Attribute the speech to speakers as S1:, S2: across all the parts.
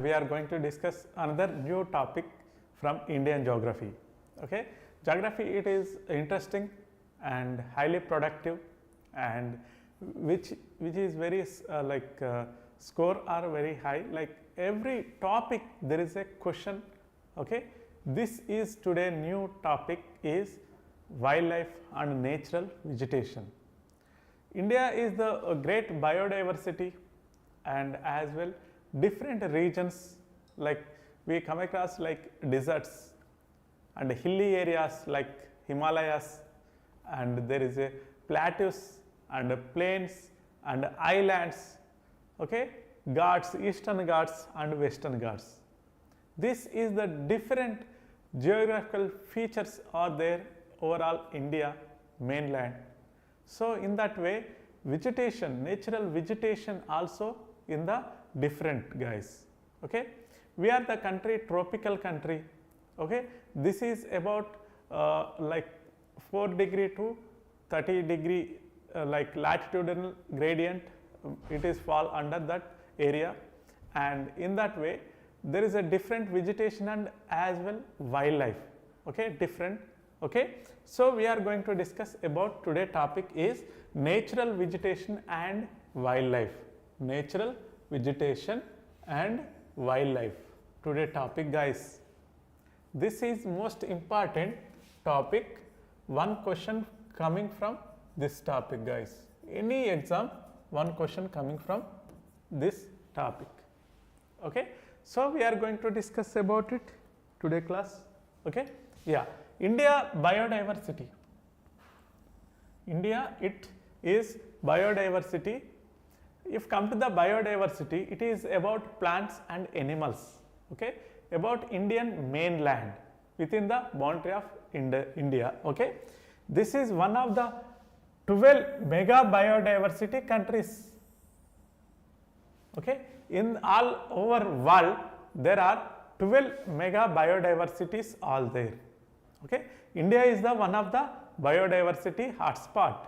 S1: We are going to discuss another new topic from Indian geography. Okay, geography, it is interesting and highly productive, and which is very score are very high. Like every topic there is a question. Okay, this is today new topic is wildlife and natural vegetation. India is the great biodiversity, and as well different regions, like we come across like deserts and hilly areas like Himalayas, and there is a plateaus and plains and islands, okay, Ghats, eastern Ghats and western Ghats. This is the different geographical features are there overall India mainland. So in that way, vegetation, natural vegetation also in the different guys. Okay, we are the country, tropical country. Okay, this is about like 4 degree to 30 degree like latitudinal gradient, it is fall under that area, and in that way there is a different vegetation and as well wildlife. Okay, different. Okay, so we are going to discuss about today topic is natural vegetation and wildlife. Natural vegetation and wildlife today topic, guys. This is most important topic. One question coming from this topic, guys. Any exam, one question coming from this topic. Okay, so we are going to discuss about it today class. Okay, yeah, India biodiversity. India, it is biodiversity. If come to the biodiversity, it is about plants and animals. Okay, about Indian mainland within the boundary of India. Okay, this is one of the 12 mega biodiversity countries. Okay, in all over world there are 12 mega biodiversities all there. Okay, India is the one of the biodiversity hotspot.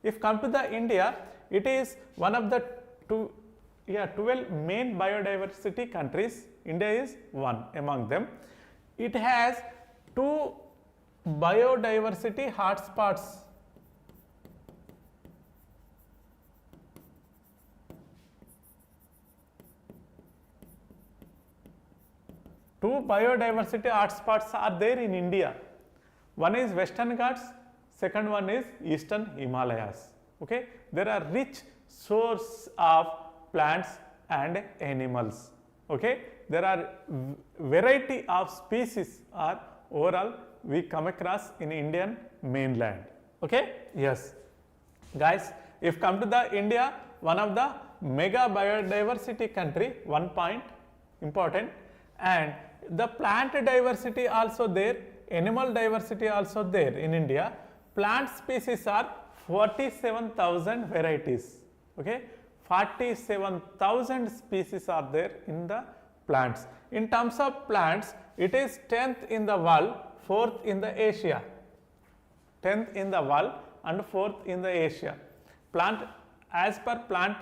S1: If come to the India, it is one of the 12 main biodiversity countries. India is one among them. It has 2 biodiversity hotspots. Two biodiversity hotspots are there in India. One is Western Ghats, second one is Eastern Himalayas. Okay, there are rich source of plants and animals. Okay, there are variety of species are overall we come across in Indian mainland. Okay, yes, guys, if come to the India, one of the mega biodiversity country, one point important, and the plant diversity also there, animal diversity also there in India. Plant species are 47,000 varieties. Okay, 47,000 species are there in the plants. In terms of plants, it is 10th in the world, 4th in the Asia. 10th in the world and 4th in the Asia. Plant, as per plant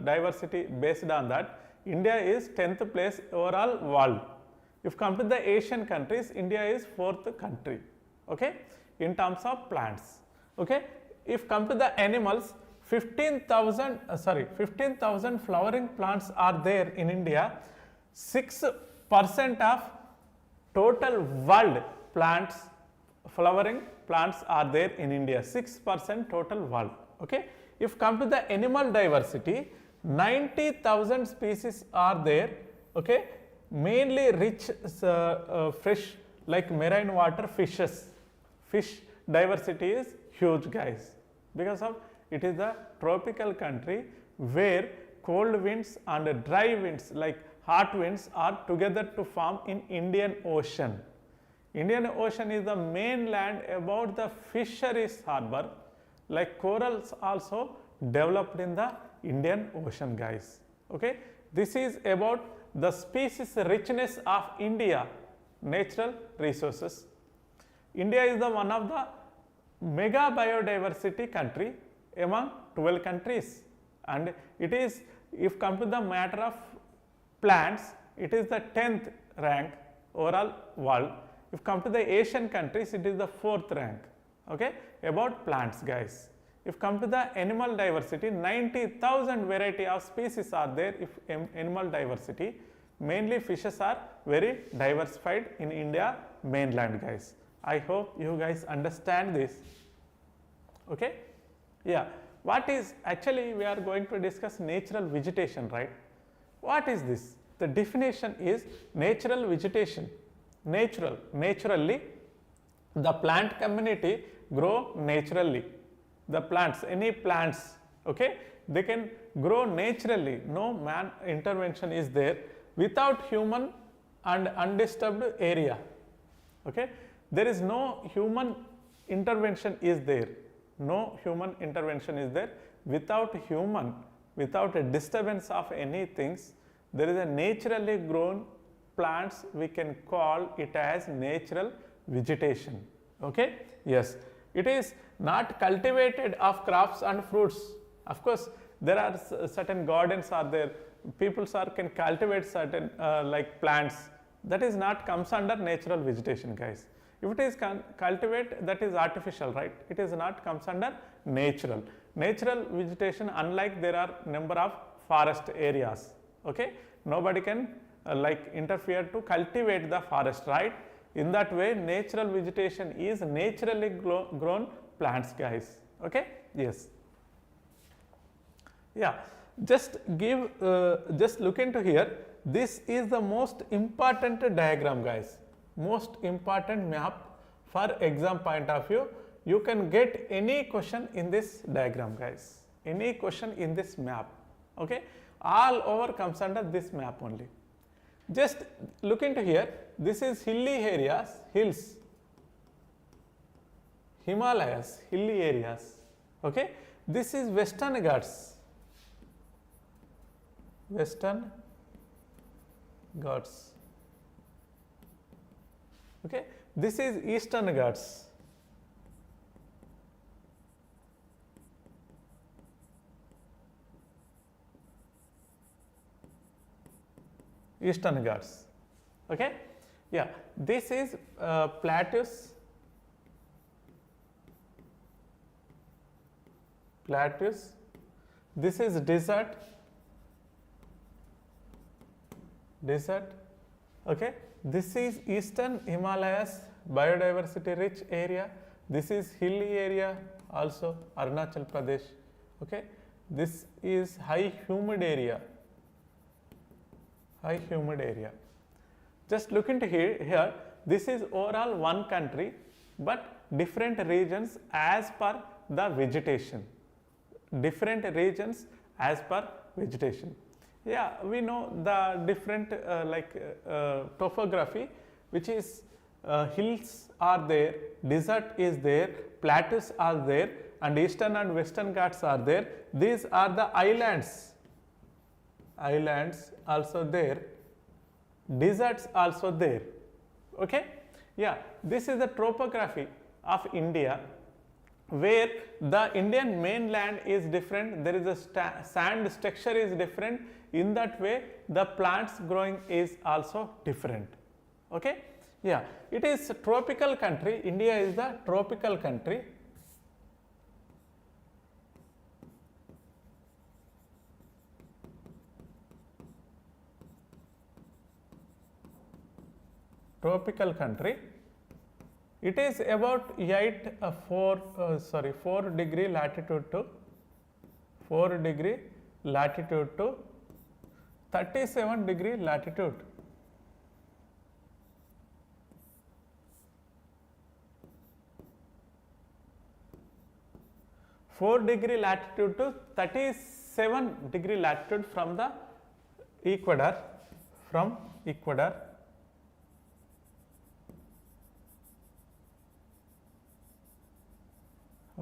S1: diversity, based on that, India is 10th place overall world. If come to the Asian countries, India is 4th country. Okay, in terms of plants. Okay, if come to the animals, 15,000 flowering plants are there in India. 6% of total world plants, flowering plants are there in India. 6% total world. Okay, if come to the animal diversity, 90,000 species are there. Okay, mainly rich fish like marine water fishes. Fish diversity is huge, guys, because of it is the tropical country where cold winds and dry winds like hot winds are together to form in Indian Ocean. Indian Ocean is the mainland about the fisheries harbor, like corals also developed in the Indian Ocean, guys. Okay, this is about the species richness of India, natural resources. India is the one of the mega biodiversity country among 12 countries, and it is, if come to the matter of plants, it is the 10th rank overall world. If come to the Asian countries, it is the 4th rank, okay, about plants guys. If come to the animal diversity, 90,000 variety of species are there. If animal diversity, mainly fishes are very diversified in India mainland guys. I hope you guys understand this, okay. Yeah, what is actually we are going to discuss natural vegetation, right? What is this? The definition is natural vegetation. Naturally, the plant community grow naturally. The plants, any plants, okay, they can grow naturally. No man intervention is there without human and undisturbed area, okay. There is no human intervention is there. No human intervention is there. Without human, without a disturbance of any things, there is a naturally grown plants, we can call it as natural vegetation, okay. Yes, it is not cultivated of crops and fruits. Of course, there are certain gardens are there, people can cultivate certain like plants, that is not comes under natural vegetation guys. If it is cultivate, that is artificial, right? It is not comes under natural. Natural vegetation, unlike there are number of forest areas, okay. Nobody can like interfere to cultivate the forest, right? In that way, natural vegetation is naturally grown plants guys, okay. Yes, yeah, just give just look into here. This is the most important diagram guys, most important map for exam point of view. You can get any question in this diagram guys, any question in this map, okay. All over comes under this map only. Just look into here, this is hilly areas, hills, Himalayas, hilly areas, okay. This is Western Ghats, Western Ghats, okay. This is Eastern Ghats, Eastern Ghats, okay. Yeah, this is plateaus, this is desert, okay. This is Eastern Himalayas, biodiversity rich area. This is hilly area also, Arunachal Pradesh, okay. This is high humid area, Just look into here, this is overall one country, but different regions as per the vegetation, Yeah, we know the different topography, which is hills are there, desert is there, plateaus are there, and Eastern and Western Ghats are there. These are the islands also there, deserts also there, okay. Yeah, this is the topography of India, where the Indian mainland is different, there is a sand structure is different. In that way, the plants growing is also different, okay. Yeah, it is a tropical country, India is the tropical country. It is about 4 degree latitude to 37 degree latitude. Four degree latitude to 37 degree latitude from the equator,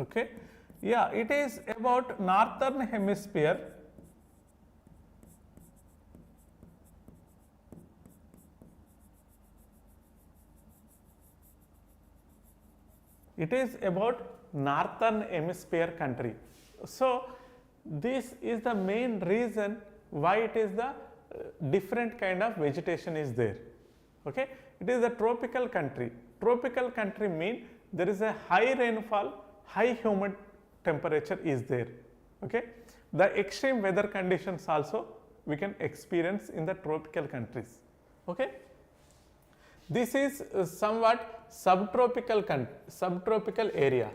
S1: okay. Yeah, it is about northern hemisphere. It is about northern hemisphere country. So, this is the main reason why it is the different kind of vegetation is there. Okay, it is a tropical country. Tropical country mean there is a high rainfall, high humid temperature is there. Okay, the extreme weather conditions also we can experience in the tropical countries. Okay, this is somewhat subtropical area.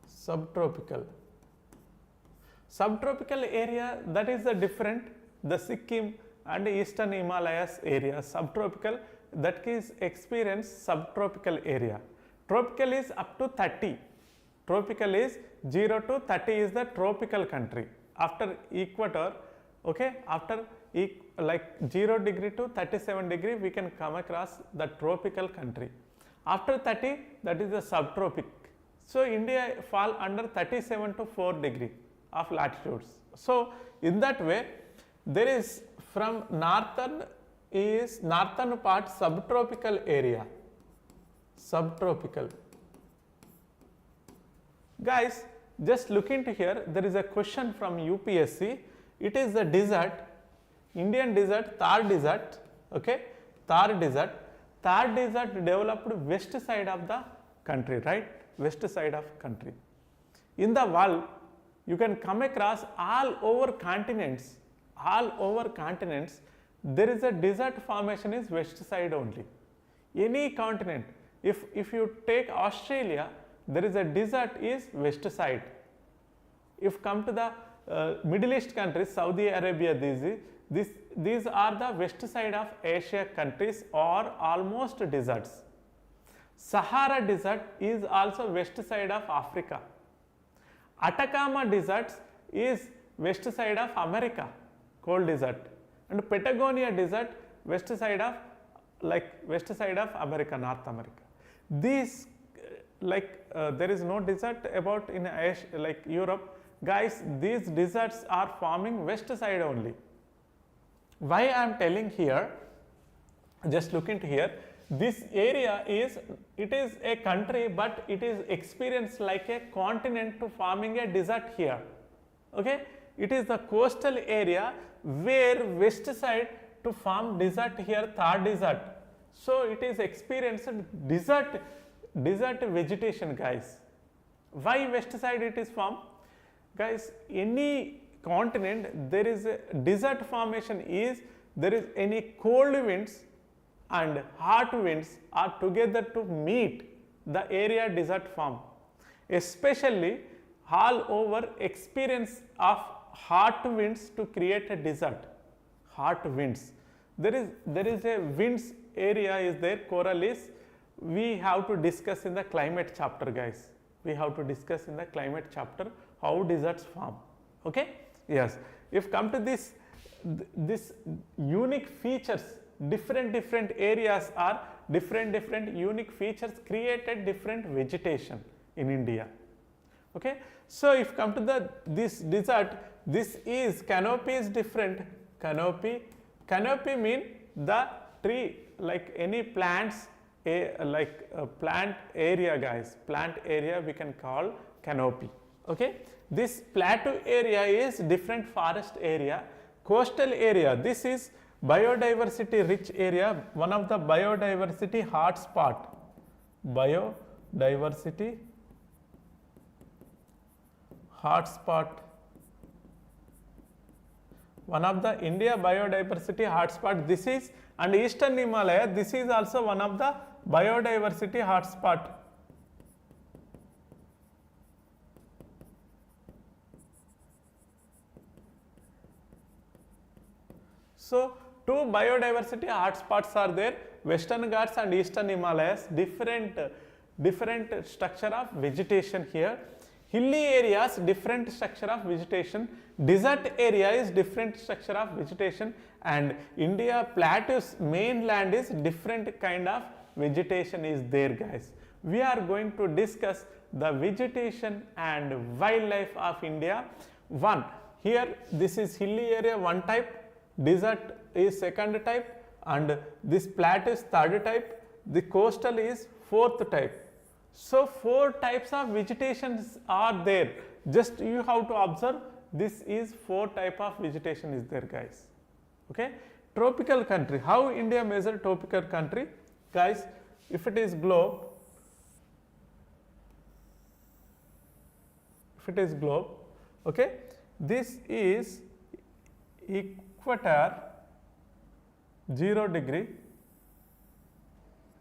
S1: Subtropical area, that is the different, the Sikkim and eastern Himalayas area. Subtropical, that is experience subtropical area. Tropical is up to 30. Tropical is 0 to 30 is the tropical country. After equator, okay, after like 0 degree to 37 degree we can come across the tropical country. After 30, that is the subtropic. So I fall under 37 to 4 degree of latitudes. So in that way, there is from northern part subtropical area. Subtropical. Guys, just look into here, there is a question from UPSC. It is the desert, Indian desert, Thar desert. Okay, Thar desert. Thar desert developed west side of the country, right? West side of country. In the world, you can come across all over continents, there is a desert formation is west side only. Any continent, if you take Australia, there is a desert is west side. If come to the Middle East countries, Saudi Arabia, these are the west side of Asia countries or almost deserts. Sahara desert is also west side of Africa. Atacama deserts is west side of America, cold desert, and Patagonia desert west side of America, North America. These there is no desert about in Asia, like Europe. Guys, these deserts are forming west side only. Why I am telling here, just look into here, this area is, it is a country but it is experienced like a continent to forming a desert here. Okay, it is the coastal area where west side to form desert here, Thar desert. So it is experienced desert vegetation, guys. Why west side it is formed? Guys, any continent there is a desert formation is, there is any cold winds and hot winds are together to meet the area desert form. Especially all over experience of hot winds to create a desert. Hot winds. There is a winds area is there, coral is. We have to discuss in the climate chapter, guys. We have to discuss in the climate chapter how deserts form. Okay? Yes. If come to this unique features, different areas are different unique features created different vegetation in India. Okay? So if come to this desert, this is canopy is different. Canopy mean the tree, like any plants, plant area, guys. Plant area we can call canopy. Okay? This plateau area is different forest area. Coastal area, this is biodiversity rich area, one of the biodiversity hotspot. Biodiversity hotspot. One of the India biodiversity hotspot this is, and eastern Himalaya, this is also one of the biodiversity hotspot. So two biodiversity hotspots are there, Western Ghats and Eastern Himalayas, different structure of vegetation here. Hilly areas, different structure of vegetation. Desert area is different structure of vegetation, and India plateaus mainland is different kind of vegetation is there, guys. We are going to discuss the vegetation and wildlife of India. One, here this is hilly area one type, desert is second type, and this plateau is third type, the coastal is fourth type. So four types of vegetations are there. Just you have to observe this is 4 type of vegetation is there, guys. Okay. Tropical country, how India measure tropical country? Guys, if it is globe, okay, this is equator 0 degree,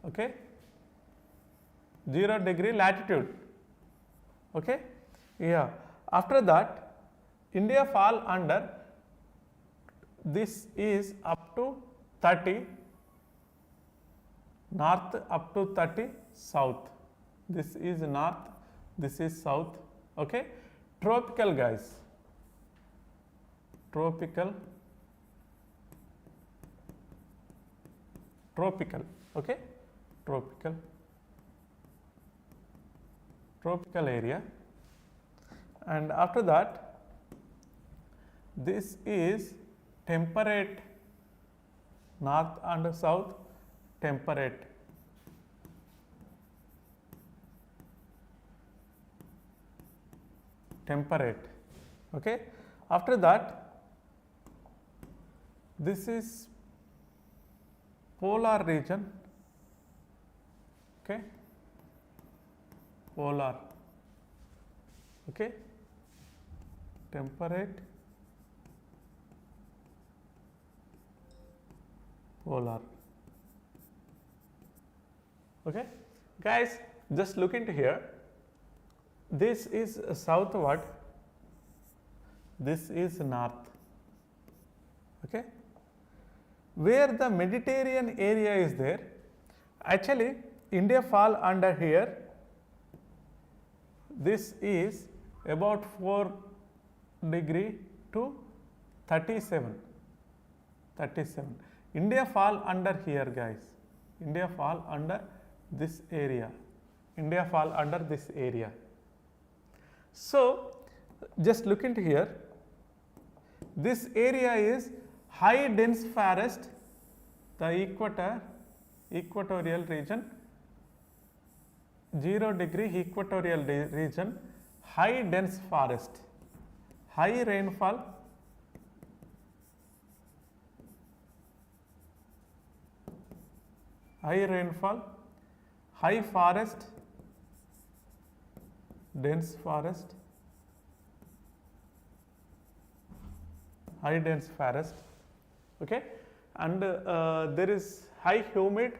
S1: okay, 0 degree latitude, okay. Yeah, after that India fall under, this is up to 30 north, up to 30 south, this is north, this is south, okay. Tropical, guys, tropical, okay, tropical area, and after that this is temperate, north and south, temperate, okay. After that this is polar region, okay, polar, okay, temperate, polar, okay. Guys, just look into here, this is southward, this is north, okay. Where the Mediterranean area is there, actually India fall under here, this is about 4 degree to 37, India fall under here, guys, India fall under this area, So, just look into here, this area is high dense forest, the equatorial region, 0 degree equatorial region, high dense forest, high rainfall, high forest, dense forest, high dense forest, okay, and there is high humid,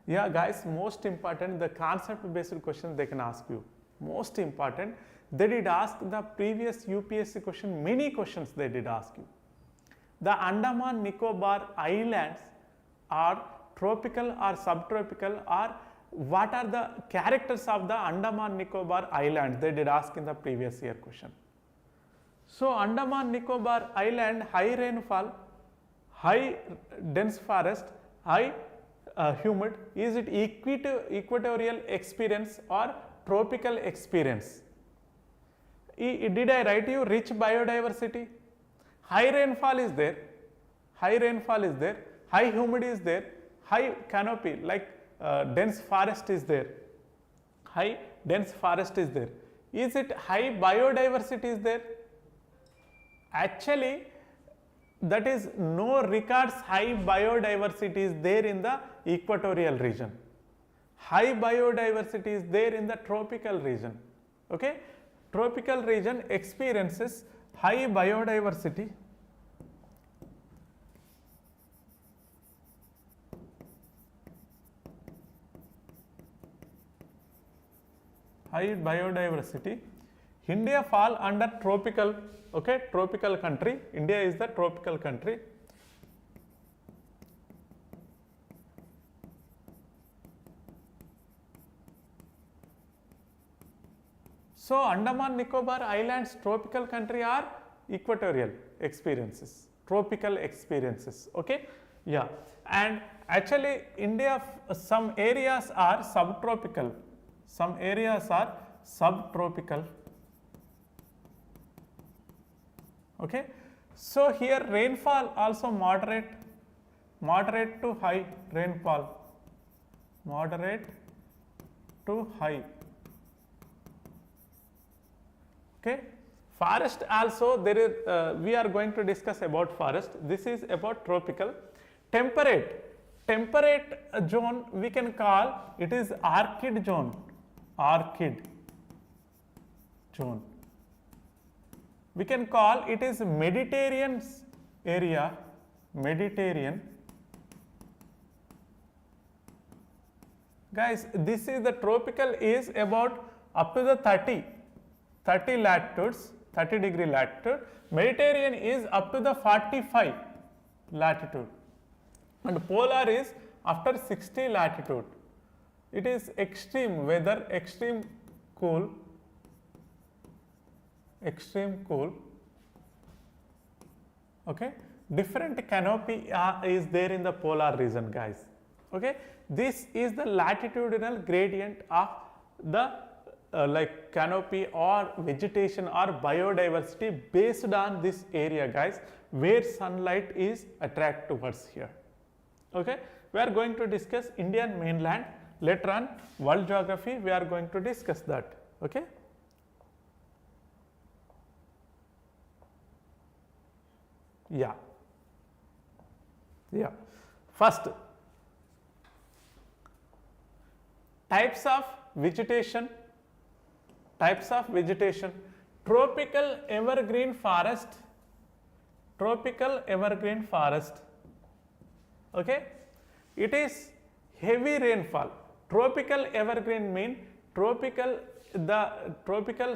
S1: yeah, guys, most important, the concept based question they can ask you, most important, they did ask the previous UPSC question, many questions they did ask you. The Andaman Nicobar Islands are tropical or subtropical, or what are the characters of the Andaman Nicobar Islands, they did ask in the previous year question. So, Andaman Nicobar Island, high rainfall, high dense forest, high humid, is it equatorial experience or tropical experience? Did I write you rich biodiversity? High rainfall is there, high humidity is there, high canopy like dense forest is there, Is it high biodiversity is there? Actually, that is no records high biodiversity is there in the equatorial region. High biodiversity is there in the tropical region, okay. Tropical region experiences high biodiversity, India fall under tropical, okay, tropical country, India is the tropical country. So, Andaman Nicobar Islands tropical country are equatorial experiences, tropical experiences, okay. Yeah, and actually India some areas are subtropical, okay. So, here rainfall also moderate to high rainfall, moderate too high. Okay. Forest also there is, we are going to discuss about forest. This is about tropical. Temperate zone we can call it is orchid zone. Orchid zone. We can call it is Mediterranean area. Mediterranean. Guys, this is the tropical is about up to the 30 latitudes, 30 degree latitude. Mediterranean is up to the 45 latitude, and polar is after 60 latitude. It is extreme weather, extreme cool. Okay, different canopy is there in the polar region, guys. Okay, this is the latitudinal gradient of the like canopy or vegetation or biodiversity based on this area, guys, where sunlight is attract towards here. Okay, we are going to discuss Indian mainland later on. World geography we are going to discuss that. Okay. Yeah. First, types of vegetation. Tropical evergreen forest. Okay, it is heavy rainfall. Tropical evergreen mean tropical,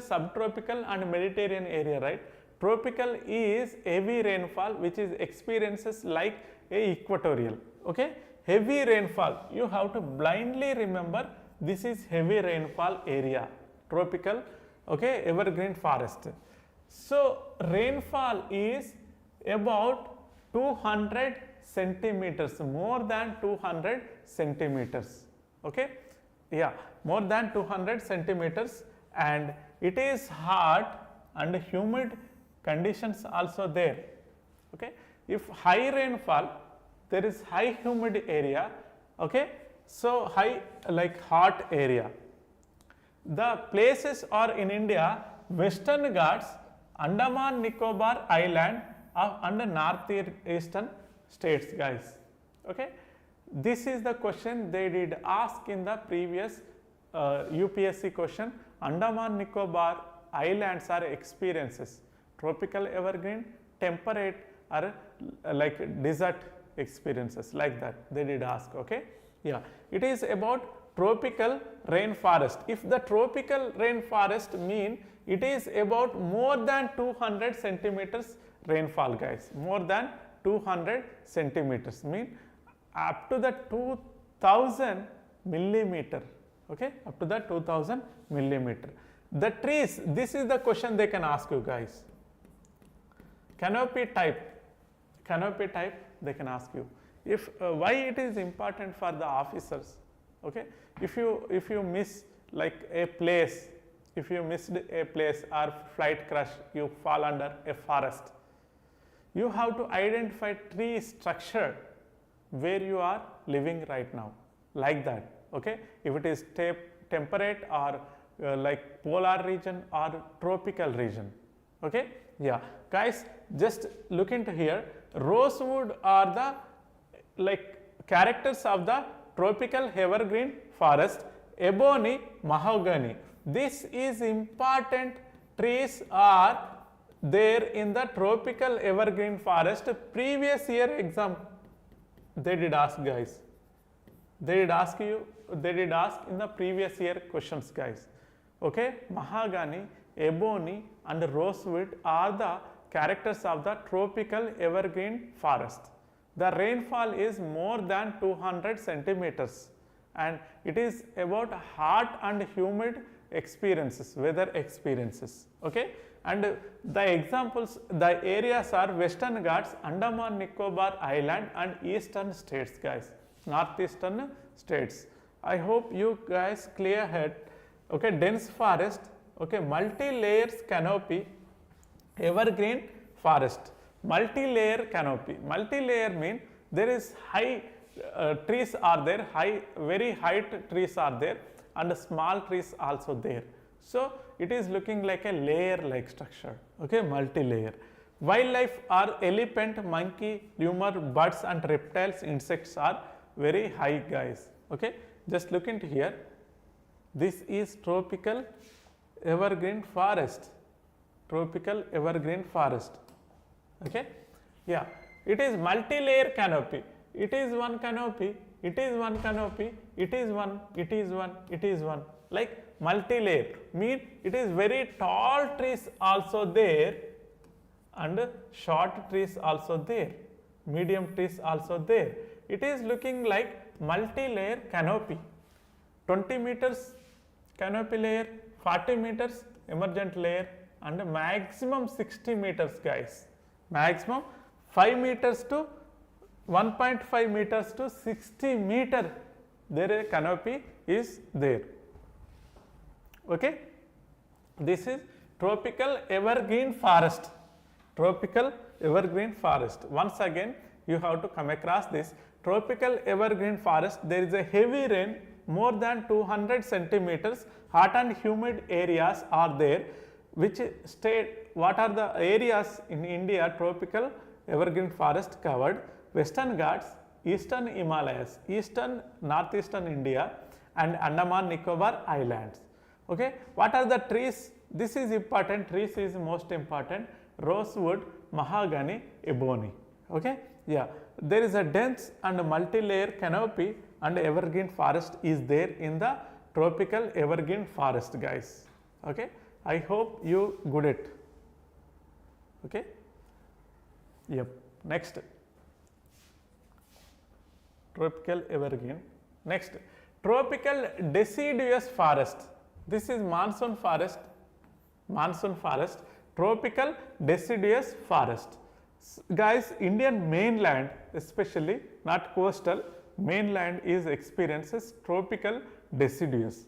S1: subtropical and Mediterranean area, right? Tropical is heavy rainfall which is experiences like a equatorial. Okay, heavy rainfall, you have to blindly remember this is heavy rainfall area, tropical, okay, evergreen forest. So rainfall is about 200 centimeters, more than 200 centimeters. Okay, yeah, more than 200 centimeters, and it is hot and humid conditions also there. Okay, if high rainfall, there is high humid area. Okay, so high like hot area. The places are in India, Western Ghats, Andaman Nicobar Island and northeastern states, guys. Okay, this is the question they did ask in the previous UPSC question. Andaman Nicobar Islands are experiences tropical evergreen, temperate or like desert experiences, like that they did ask. Okay, yeah, it is about tropical rainforest. If the tropical rainforest mean it is about more than 200 centimeters rainfall, guys, more than 200 centimeters mean up to the 2000 millimeter. Okay, up to the 2000 millimeter. The trees, this is the question they can ask you, guys. Canopy type they can ask you. If why it is important for the officers. Okay, if you miss like a place, if you missed a place or flight crash, you fall under a forest, you have to identify tree structure where you are living right now, like that. Okay, if it is temperate or like polar region or tropical region. Okay, yeah, guys, just look into here. Rosewood are the like characters of the tropical evergreen forest. Ebony, mahogany, this is important trees are there in the tropical evergreen forest. Previous year exam they did ask, guys, they did ask in the previous year questions, guys. Okay, mahogany, ebony and rosewood are the characters of the tropical evergreen forest. The rainfall is more than 200 centimeters and it is about hot and humid experiences, weather experiences. Okay, and the examples, the areas are Western Ghats, Andaman Nicobar Island and eastern states, guys, northeastern states. I hope you guys clear head. Okay, dense forest, okay, multi-layers canopy, evergreen forest, multi-layer canopy. Multi-layer mean there is high trees are there, very height trees are there, and small trees also there. So it is looking like a layer like structure, okay, multi-layer. Wildlife are elephant, monkey, lemur, birds and reptiles, insects are very high guys, okay. Just look into here, this is tropical evergreen forest, tropical evergreen forest, okay. Yeah, it is multi-layer canopy, it is one canopy, it is one canopy, it is one, it is one, it is one, like multi-layer, mean it is very tall trees also there and short trees also there, medium trees also there. It is looking like multi-layer canopy, 20 meters canopy layer, 40 meters emergent layer and maximum 60 meters guys, maximum 5 meters to 1.5 meters to 60 meter there a canopy is there, okay. This is tropical evergreen forest, tropical evergreen forest. Once again you have to come across this tropical evergreen forest, there is a heavy rain more than 200 centimeters, hot and humid areas are there, which state, what are the areas in India tropical evergreen forest covered? Western Ghats, Eastern Himalayas, Eastern Northeastern India and Andaman Nicobar Islands, okay. What are the trees? This is important, trees is most important, rosewood, mahogany, ebony, okay. Yeah, there is a dense and multi-layer canopy and evergreen forest is there in the tropical evergreen forest guys, okay. I hope you good it, okay. Yep. Next, tropical evergreen. Next, tropical deciduous forest. This is monsoon forest, tropical deciduous forest. Guys, Indian mainland, especially not coastal, mainland is experiences tropical deciduous.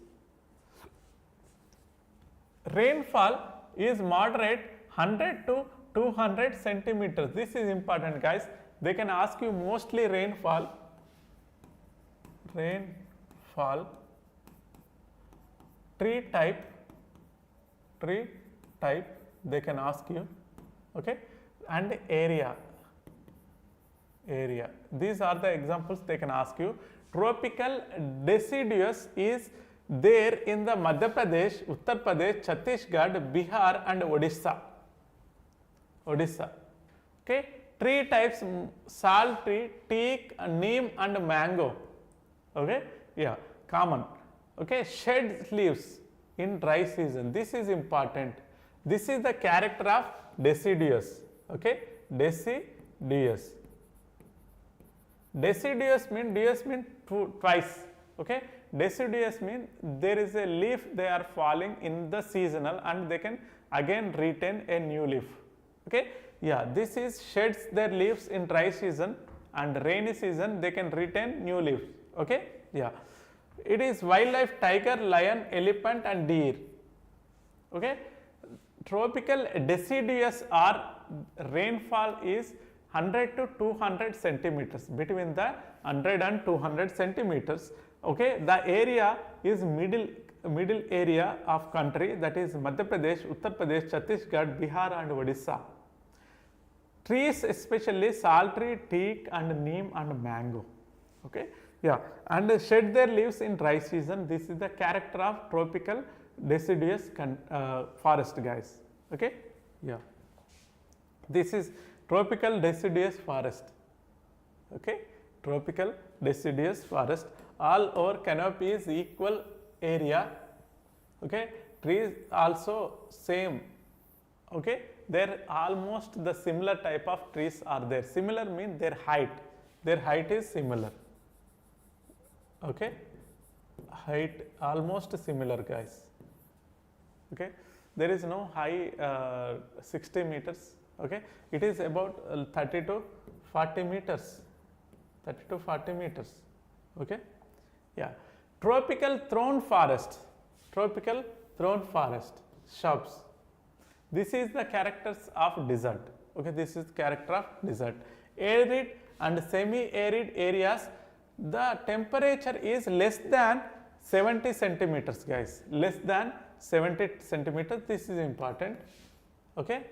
S1: Rainfall is moderate 100 to 200 centimeters. This is important guys. They can ask you mostly rainfall, tree type they can ask you, okay, and area. These are the examples they can ask you. Tropical deciduous is there in the Madhya Pradesh, Uttar Pradesh, Chhattisgarh, Bihar and Odisha. Okay. Tree types, sal tree, teak, neem and mango. Okay. Yeah, common. Okay. Shed leaves in dry season. This is important. This is the character of deciduous. Okay. Deciduous mean twice. Okay. Deciduous mean there is a leaf they are falling in the seasonal and they can again retain a new leaf. Okay. Yeah, this is sheds their leaves in dry season and rainy season they can retain new leaves. Okay. Yeah, it is wildlife tiger, lion, elephant and deer. Okay. Tropical deciduous or rainfall is 100 to 200 centimeters, between the 100 and 200 centimeters. Okay. The area is middle area of country, that is Madhya Pradesh, Uttar Pradesh, Chhattisgarh, Bihar and Odisha. Trees especially sal tree, teak and neem and mango. Okay. Yeah, and shed their leaves in dry season. This is the character of tropical deciduous forest guys. Okay. Yeah, this is tropical deciduous forest. Okay. Tropical deciduous forest, all over canopy is equal area. Okay. Trees also same. Okay. There almost the similar type of trees are there. Similar mean their height is similar. Okay. Height almost similar guys. Okay. There is no high 60 meters. Okay. It is about 30 to 40 meters. Okay. Yeah. Tropical thorn forest, shrubs. This is the characters of desert. Okay, this is character of desert. Arid and semi-arid areas, the temperature is less than 70 centimeters guys, less than 70 centimeters, this is important. Okay.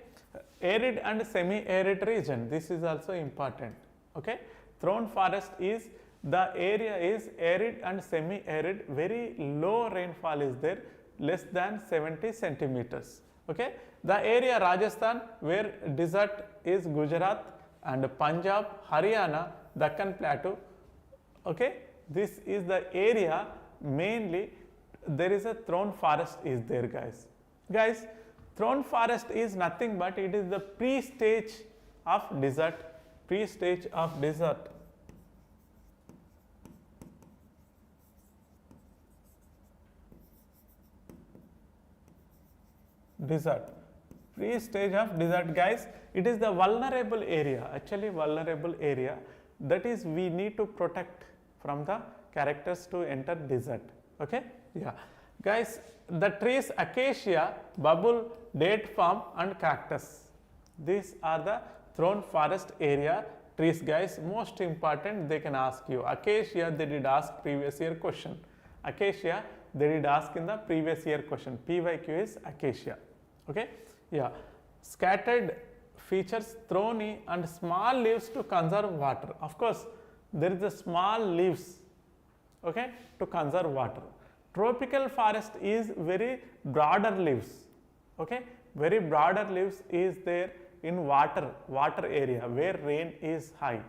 S1: Arid and semi-arid region, this is also important. Okay. Thorn forest is, the area is arid and semi-arid, very low rainfall is there, less than 70 centimeters. Okay. The area Rajasthan, where desert is Gujarat and Punjab, Haryana, Deccan Plateau. Okay. This is the area mainly there is a thorn forest is there guys. Guys, thorn forest is nothing but it is the pre-stage of desert, pre-stage of desert. Desert, pre-stage of desert guys, it is the vulnerable area, actually vulnerable area, that is we need to protect from the characters to enter desert. Okay. Yeah. Guys, the trees acacia, bubble, date palm and cactus, these are the thorn forest area trees guys. Most important, they can ask you. Acacia, they did ask previous year question. Acacia, they did ask in the previous year question. PYQ is acacia. Okay. Yeah. Scattered features thorny and small leaves to conserve water. Of course, there is a small leaves, okay, to conserve water. Tropical forest is very broader leaves. Okay. Very broader leaves is there in water area where rain is high.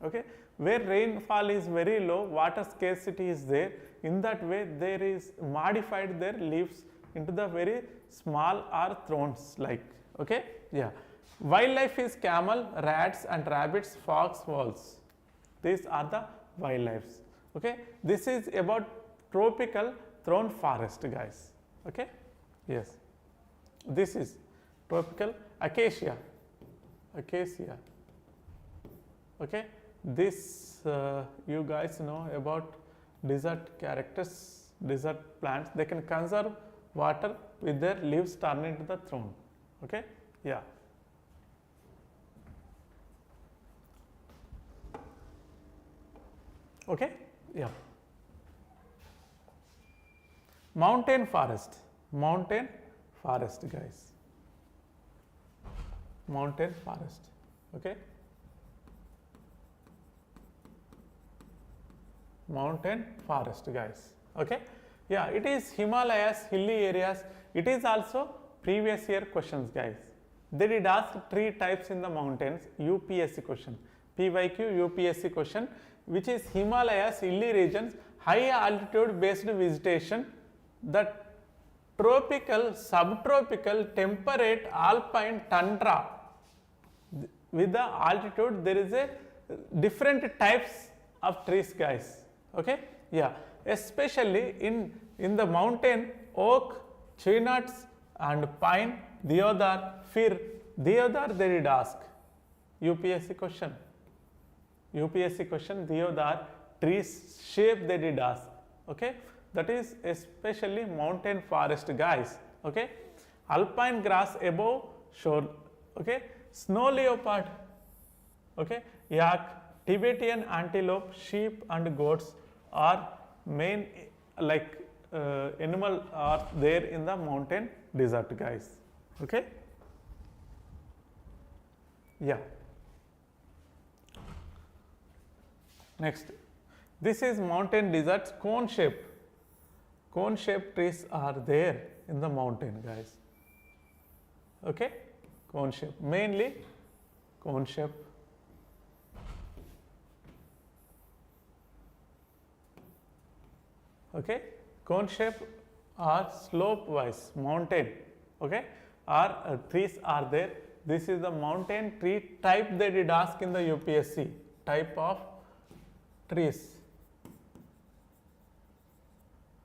S1: Okay. Where rainfall is very low, water scarcity is there. In that way, there is modified their leaves into the very small or thorns like. Okay. Yeah. Wildlife is camel, rats and rabbits, fox, wolves. These are the wildlife. Okay. This is about tropical thorn forest guys. Okay. Yes. This is tropical acacia. Acacia. Okay. This you guys know about desert characters, desert plants. They can conserve water with their leaves turned into the thorn. Okay. Yeah. Okay. Yeah. Mountain forest. Mountain forest guys. Mountain forest. Okay. Mountain forest guys. Okay. Yeah, it is Himalayas, hilly areas. It is also previous year questions guys. They did ask 3 types in the mountains, UPSC question. PYQ UPSC question, which is Himalayas, hilly regions, high altitude based vegetation, the tropical, subtropical, temperate, alpine, tundra. With the altitude, there is a different types of trees guys. Okay. Yeah. Especially in the mountain, oak, chestnuts and pine, deodar, fir. Deodar they did ask. UPSC question. UPSC question, deodar, trees shape they did ask. Okay. That is especially mountain forest guys. Okay. Alpine grass above shore. Okay. Snow leopard. Okay. Yak, Tibetan antelope, sheep and goats are main like animal are there in the mountain desert guys. Okay. Yeah. Next, this is mountain deserts, cone shape. Cone shaped trees are there in the mountain guys. Okay. Cone shape, mainly cone shape. Okay. Cone shape are slope wise mountain. Okay. Or trees are there. This is the mountain tree type they did ask in the UPSC, type of trees.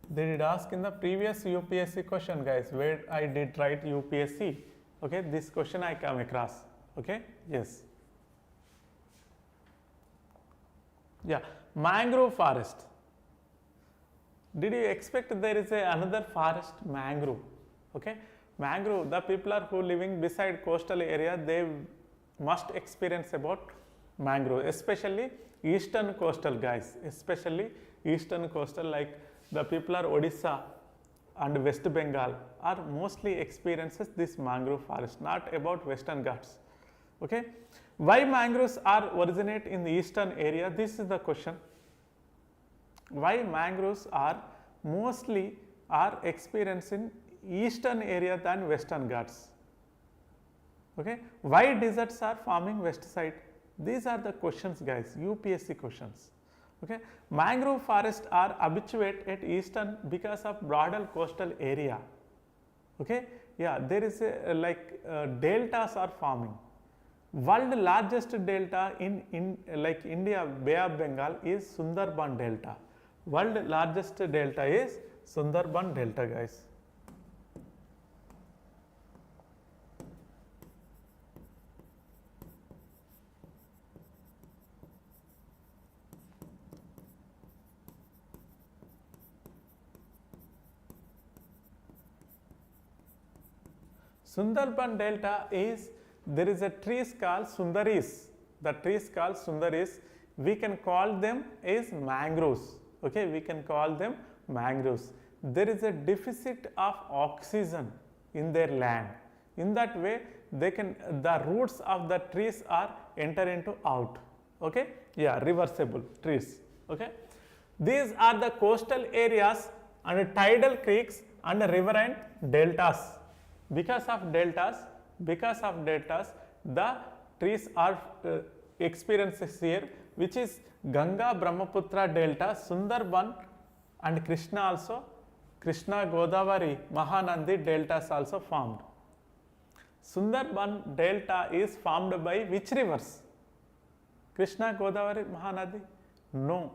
S1: They did ask in the previous UPSC question guys, where I did write UPSC. Okay. This question I come across. Okay. Yes. Yeah. Mangrove forest. Did you expect there is another forest, mangrove? Okay. Mangrove, the people are who living beside coastal area, they must experience about mangrove, especially eastern coastal guys, especially eastern coastal like the people are Odisha and West Bengal are mostly experiences this mangrove forest, not about Western Ghats. Okay. Why mangroves are originate in the eastern area? This is the question. Why mangroves are mostly are experienced in eastern area than Western Ghats? Okay. Why deserts are forming west side? These are the questions, guys, UPSC questions. Okay. Mangrove forests are habituate at eastern because of broader coastal area. Okay. Yeah, there is a deltas are forming. World largest delta in like India, Bay of Bengal is Sundarban Delta. World largest delta is Sundarban Delta, guys. Sundarban Delta is, there is a trees called Sundaris. The trees called Sundaris, we can call them as mangroves. Okay, we can call them mangroves. There is a deficit of oxygen in their land. In that way, they can, the roots of the trees are enter into out. Okay, yeah, reversible trees. Okay, these are the coastal areas and tidal creeks and riverine deltas. Because of deltas, the trees are experiences here, which is Ganga Brahmaputra Delta, Sundarban and Krishna also, Krishna Godavari Mahanandi deltas also formed. Sundarban Delta is formed by which rivers? Krishna Godavari Mahanadi? No.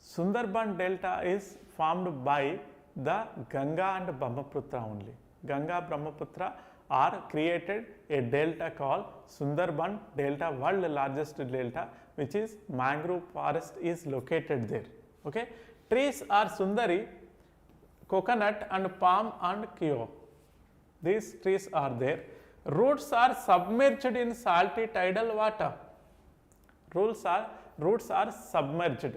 S1: Sundarban Delta is formed by the Ganga and Brahmaputra only. Ganga Brahmaputra are created a delta called Sundarban Delta, world largest delta, which is mangrove forest is located there. Okay. Trees are Sundari, coconut and palm and kio. These trees are there. Roots are submerged in salty tidal water. Roots are submerged.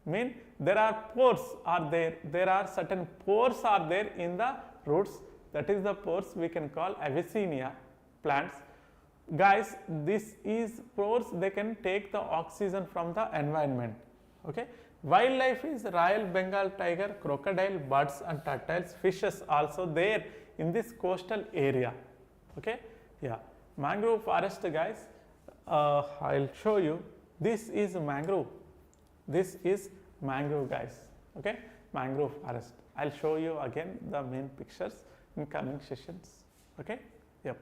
S1: Mean there are pores are there. There are certain pores are there in the roots. That is the pores we can call Avicennia plants. Guys, this is pores, they can take the oxygen from the environment. Okay. Wildlife is Royal Bengal tiger, crocodile, birds and turtles, fishes also there in this coastal area. Okay. Yeah. Mangrove forest, guys, I'll show you. This is mangrove. This is mangrove, guys. Okay. Mangrove forest. I'll show you again the main pictures in coming sessions. Okay. Yep.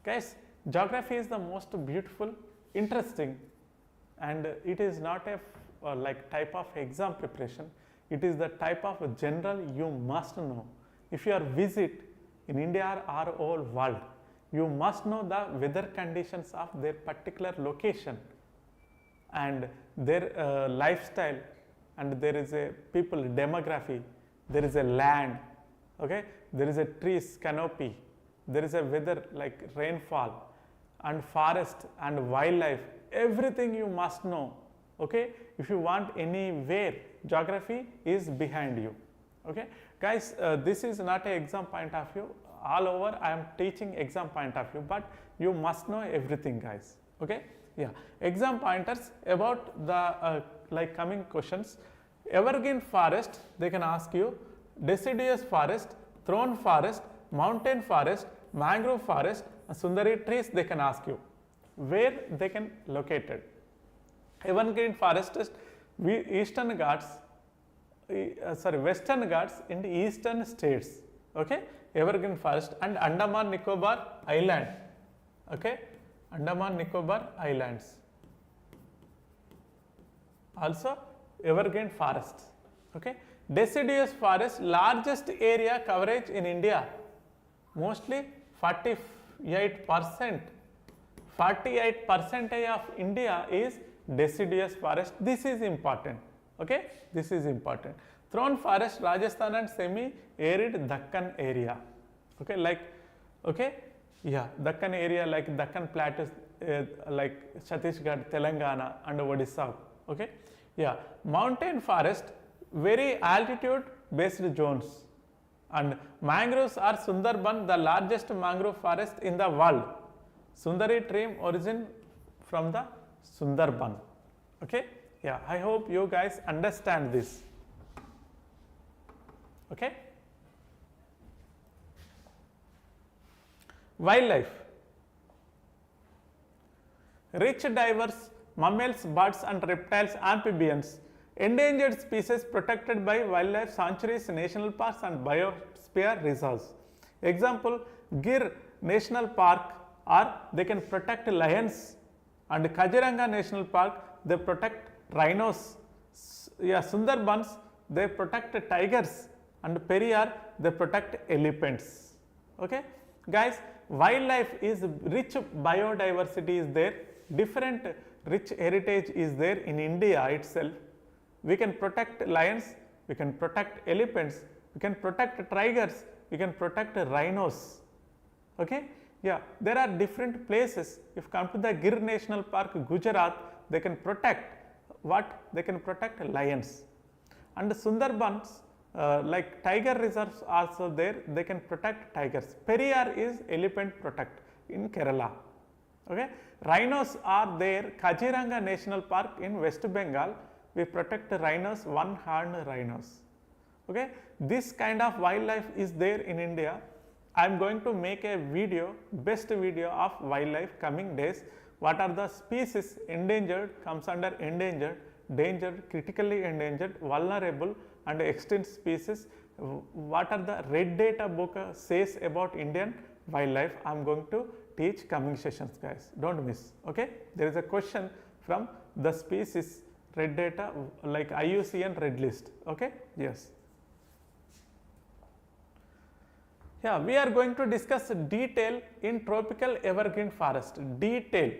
S1: Guys, geography is the most beautiful, interesting, and it is not a like type of exam preparation. It is the type of general you must know. If you are visit in India or all world, you must know the weather conditions of their particular location and their lifestyle, and there is a people demography, there is a land, okay, there is a trees canopy, there is a weather like rainfall and forest and wildlife, everything you must know. Okay, if you want anywhere, geography is behind you. Okay, guys, this is not an exam point of view. All over I am teaching exam point of view, but you must know everything, guys. Okay, yeah, exam pointers about the like coming questions. Evergreen forest, they can ask you deciduous forest, thorn forest, mountain forest, mangrove forest, Sundari trees, they can ask you where they can located. Evergreen forest is Eastern Ghats, Western Ghats in the eastern states. Okay, evergreen forest and Andaman Nicobar Island. Okay, Andaman Nicobar Islands. Also evergreen forests. Okay, deciduous forest, largest area coverage in India, mostly 48%. 48% of India is deciduous forest. This is important. Okay, this is important. Thorn forest, Rajasthan and semi-arid Dakkan area. Okay, like, okay, yeah, Dakkan area like Dakkan plateaus, like Chhattisgarh, Telangana and Odisha. Okay, yeah, mountain forest, very altitude based zones. And mangroves are Sundarban, the largest mangrove forest in the world. Sundari tree origin from the Sundarban. Okay? Yeah, I hope you guys understand this. Okay? Wildlife. Rich, diverse mammals, birds and reptiles, amphibians. Endangered species protected by wildlife sanctuaries, national parks and biosphere reserves. Example, Gir National Park, or they can protect lions, and Kaziranga National Park, they protect rhinos. Yeah, Sundarbans, they protect tigers, and Periyar, they protect elephants. Okay, guys, wildlife is rich, biodiversity is there, different rich heritage is there in India itself. We can protect lions, we can protect elephants, we can protect tigers, we can protect rhinos. Okay? Yeah, there are different places. If come to the Gir National Park, Gujarat, they can protect what? They can protect lions. And the Sundarbans, like tiger reserves also there, they can protect tigers. Periyar is elephant protect in Kerala. Okay? Rhinos are there, Kaziranga National Park in West Bengal, we protect the rhinos, one-horned rhinos. Okay? This kind of wildlife is there in India. I am going to make a video, best video of wildlife coming days. What are the species endangered, comes under endangered, endangered, critically endangered, vulnerable and extinct species. What are the red data book says about Indian wildlife. I am going to teach coming sessions, guys. Don't miss. Okay? There is a question from the species red data like IUCN red list. Okay? Yes. Yeah, we are going to discuss detail in tropical evergreen forest. Detail.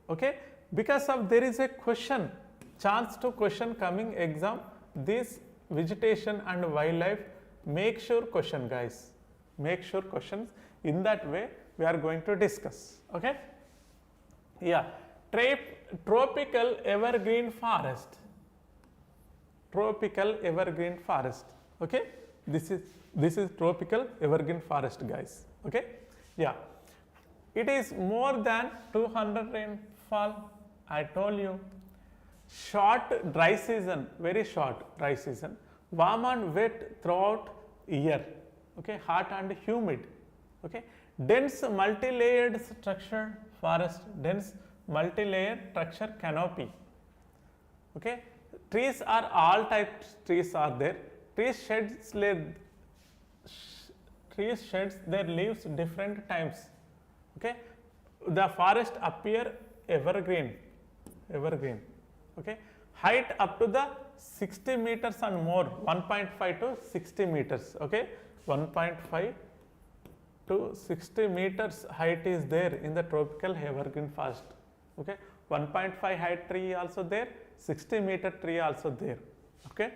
S1: Okay? Because of there is a question, chance to question coming exam, this vegetation and wildlife, make sure question, guys. Make sure questions. In that way, we are going to discuss. Okay? Yeah. Tropical evergreen forest. Tropical evergreen forest. Okay? This is tropical evergreen forest, guys. Okay? Yeah. It is more than 200 rainfall. I told you. Short dry season, very short dry season. Warm and wet throughout year. Okay? Hot and humid. Okay? Dense multi-layered structure forest. Dense multi-layered structure canopy. Okay? Trees are all types trees are there. Trees sheds their leaves different times. Okay? The forest appear evergreen. Evergreen. Okay? Height up to the 60 meters and more, 1.5 to 60 meters. Okay? 1.5 to 60 meters height is there in the tropical evergreen forest. Okay? 1.5 height tree also there, 60 meter tree also there. Okay?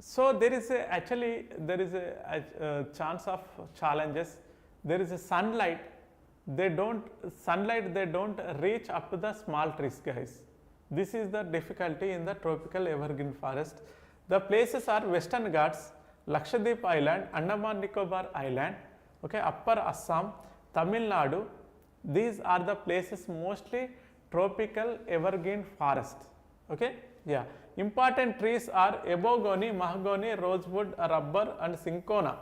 S1: So there is a actually there is a chance of challenges. There is a sunlight. They don't reach up to the small trees, guys. This is the difficulty in the tropical evergreen forest. The places are Western Ghats, Lakshadweep Island, Andaman Nicobar Island, okay, Upper Assam, Tamil Nadu. These are the places mostly tropical evergreen forest. Okay? Yeah. Important trees are ebogony, mahogany, rosewood, rubber and cinchona.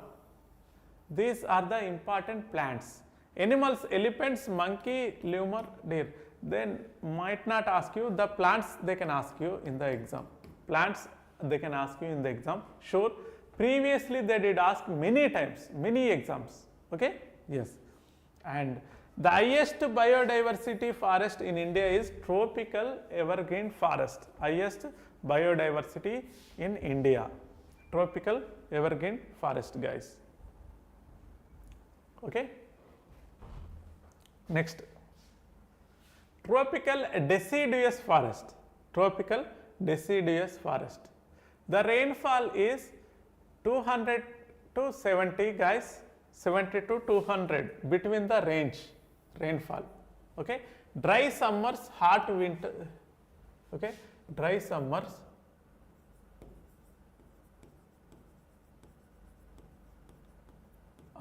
S1: These are the important plants. Animals, elephants, monkey, lemur, deer. Then might not ask you the plants, they can ask you in the exam. Plants they can ask you in the exam. Sure. Previously they did ask many times, many exams. Okay? Yes. And the highest biodiversity forest in India is tropical evergreen forest. Highest biodiversity in India. Tropical evergreen forest, guys. Okay? Next. Tropical deciduous forest. Tropical deciduous forest. The rainfall is 200 to 70, guys. 70 to 200 between the range rainfall. Okay? Dry summers, hot winter. Okay? Dry summers,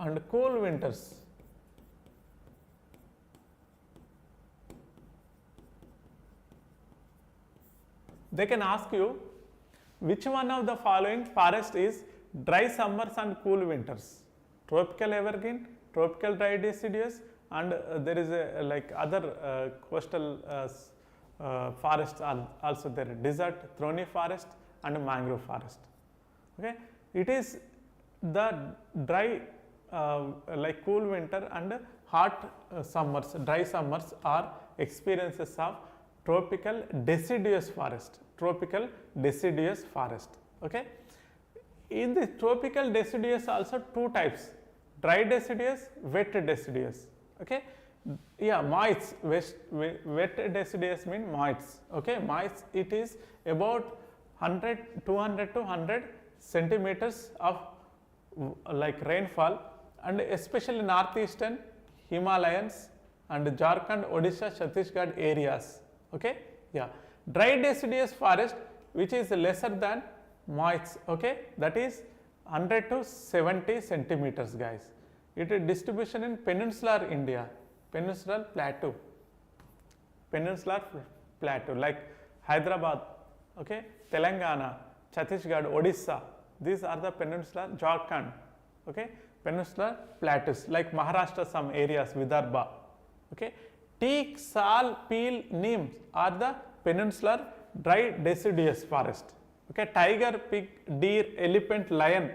S1: and cool winters. They can ask you which one of the following forest is dry summers and cool winters? Tropical evergreen, tropical dry deciduous, and there is a like other coastal forests are also there, desert, thorny forest and mangrove forest. Okay, it is the dry like cool winter and hot summers, dry summers are experiences of tropical deciduous forest, tropical deciduous forest. Okay, in the tropical deciduous also two types, dry deciduous, wet deciduous. Okay, yeah, moist, wet deciduous mean moist. Okay, moist, it is about 200 to 100 centimeters of like rainfall, and especially northeastern Himalayas and Jharkhand, Odisha, Chhattisgarh areas. Okay, yeah, dry deciduous forest which is lesser than moist. Okay, that is 100 to 70 centimeters, guys. It is distribution in peninsular India, peninsular plateau, like Hyderabad, okay, Telangana, Chhattisgarh, Odisha. These are the peninsular, Jharkhand, okay, peninsular plateaus like Maharashtra, some areas, Vidarbha. Okay, teak, sal, peel, neem are the peninsular dry deciduous forest. Okay, tiger, pig, deer, elephant, lion,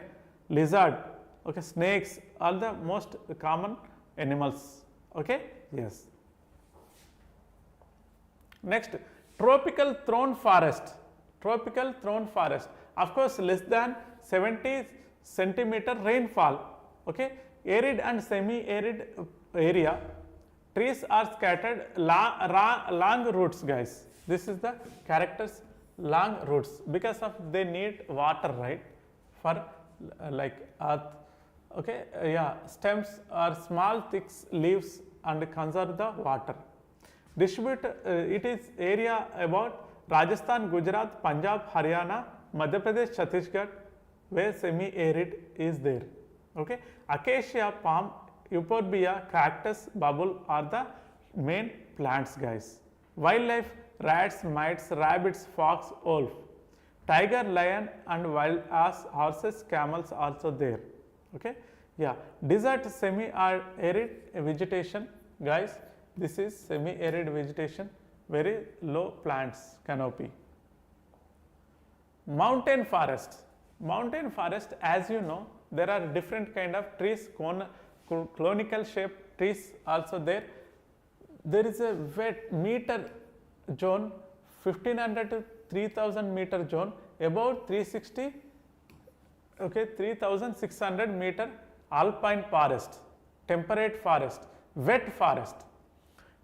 S1: lizard, okay, snakes are the most common animals. Okay, yes. Next, tropical thorn forest. Tropical thorn forest, of course, less than 70 centimeter rainfall. Okay, arid and semi-arid area. Trees are scattered, long roots, guys. This is the characters, long roots, because of they need water, right, for like earth. Okay, yeah, stems are small, thick leaves and conserve the water. Distribute, it is area about Rajasthan, Gujarat, Punjab, Haryana, Madhya Pradesh, Chhattisgarh, where semi-arid is there. Okay, acacia, palm, euphorbia, cactus, bubble are the main plants, guys. Wildlife, rats, mice, rabbits, fox, wolf, tiger, lion and wild ass, horses, camels also there. Okay, yeah, desert, semi-arid vegetation, guys. This is semi-arid vegetation, very low plants canopy. Mountain forest. Mountain forest, as you know, there are different kind of trees, conical shape trees also there. There is a wet meter zone, 1500 to 3000 meter zone, about 360, okay, 3600 meter alpine forest, temperate forest, wet forest.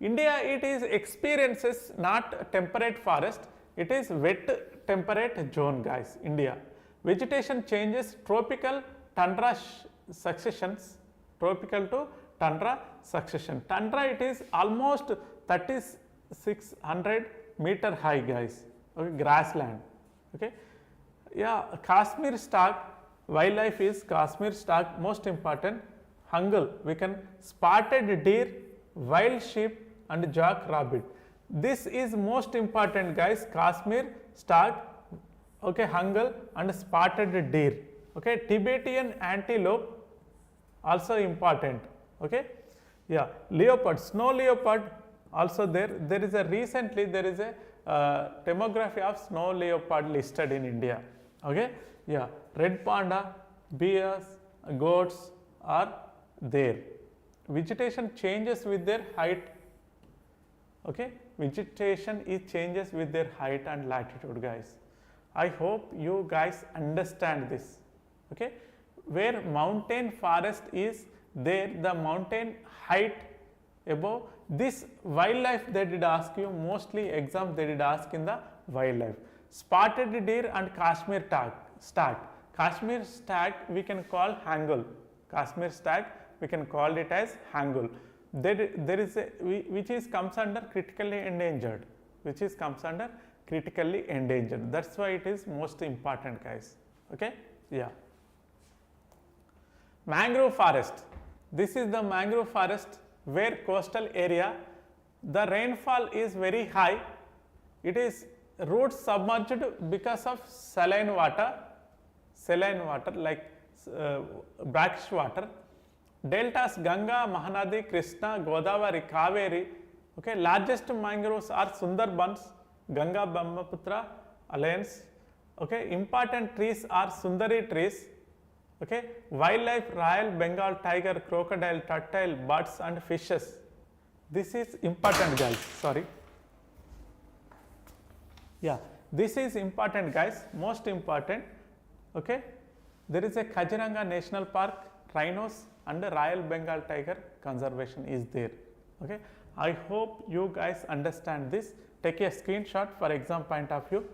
S1: India, it is experiences not temperate forest, it is wet temperate zone, guys. India vegetation changes, tropical tundra successions, tropical to tundra succession. Tundra, it is almost 3600 meter high, guys. Okay, grassland. Okay, yeah, Kashmir stark, wildlife is Kashmir stark, most important, hungal, we can spotted deer, wild sheep and jack rabbit. This is most important, guys, Kashmir stark, okay, hungal and spotted deer. Okay, Tibetan antelope also important. Okay, yeah, leopard, snow leopard also there. There is a recently there is a demography of snow leopard listed in India. Okay, yeah, red panda, bears, goats are there. Vegetation changes with their height. Okay, vegetation is changes with their height and latitude, guys. I hope you guys understand this. Okay, where mountain forest is there, the mountain height above this wildlife they did ask you, mostly exam they did ask in the wildlife. Spotted deer and Kashmir stag. Kashmir stag we can call hangul. Kashmir stag we can call it as hangul. There is a which is comes under critically endangered, critically endangered. That's why it is most important, guys. Okay, yeah. Mangrove forest. This is the mangrove forest where coastal area, the rainfall is very high. It is roots submerged because of saline water like brackish water. Deltas Ganga, Mahanadi, Krishna, Godavari, Kaveri. Okay, largest mangroves are Sundarbans, Ganga Brahmaputra alliance. Okay, important trees are Sundari trees. Okay, wildlife, Royal Bengal tiger, crocodile, turtle, birds and fishes. This is important, guys. Sorry. Yeah, this is important, guys. Most important. Okay, there is a Kaziranga National Park, rhinos and Royal Bengal tiger conservation is there. Okay, I hope you guys understand this. Take a screenshot for exam point of view.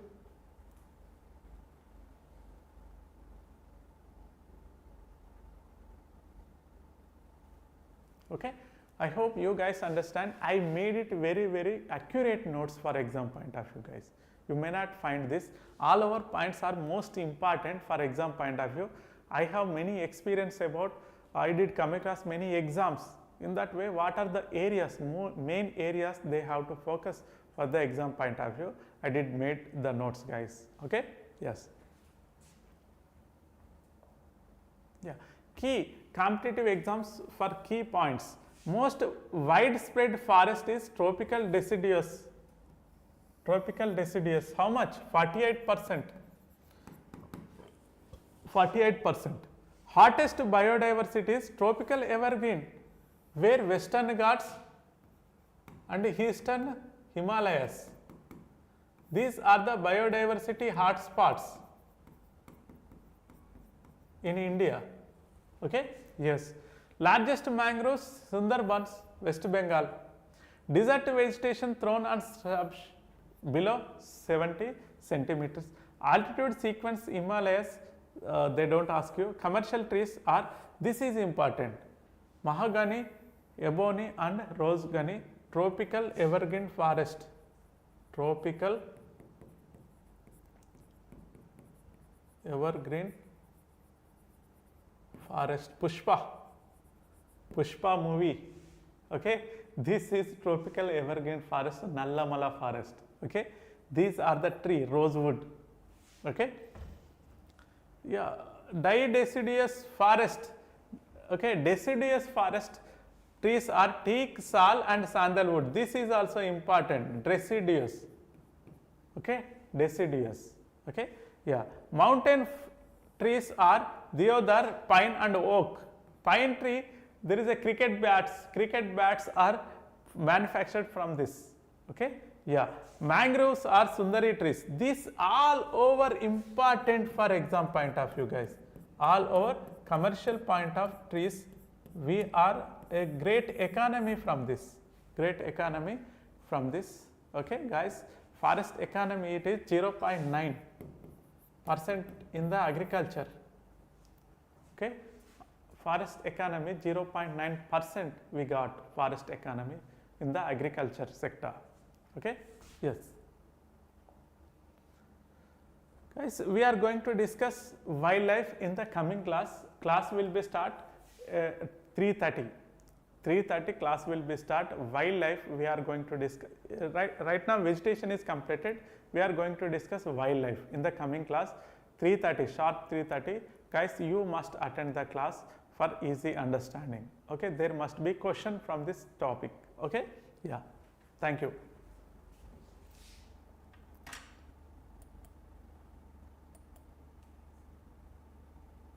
S1: Okay, I hope you guys understand. I made it very accurate notes for exam point of view, guys. You may not find this. All our points are most important for exam point of view. I have many experience about, I did come across many exams. In that way, what are the areas, main areas they have to focus for the exam point of view. I did made the notes, guys. Okay, yes. Yeah, key competitive exams for key points. Most widespread forest is tropical deciduous. Tropical deciduous, how much? 48%. 48%. Hottest biodiversity is tropical evergreen, where Western Ghats and Eastern Himalayas. These are the biodiversity hotspots in India. Okay? Yes. Largest mangroves, Sundarbans, West Bengal. Desert vegetation thrown on shrubs below 70 centimeters. Altitude sequence Himalayas, they don't ask you. Commercial trees are, this is important, mahogany, ebony and rose gunny, tropical evergreen forest. Tropical evergreen forest. Pushpa movie. Okay, this is tropical evergreen forest, Nallamala forest. Okay, these are the tree, rosewood. Okay, yeah, deciduous forest. Okay, deciduous forest trees are teak, sal and sandalwood. This is also important, deciduous. Okay, deciduous. Okay, yeah, mountain trees are deodar, pine and oak. Pine tree, there is a cricket bats. Cricket bats are manufactured from this. Okay, yeah, mangroves are Sundari trees. These all over important for exam point of view, guys. All over commercial point of trees. We are a great economy from this. Great economy from this. Okay, guys. Forest economy, it is 0.9% in the agriculture. Okay, forest economy 0.9% we got forest economy in the agriculture sector. Okay, yes. Guys, we are going to discuss wildlife in the coming class. Class will be start 3:30. 3:30 class will be start. Wildlife we are going to discuss. Right now vegetation is completed. We are going to discuss wildlife in the coming class. 3:30, sharp 3:30. Guys, you must attend the class for easy understanding. Okay, there must be question from this topic. Okay, yeah, thank you.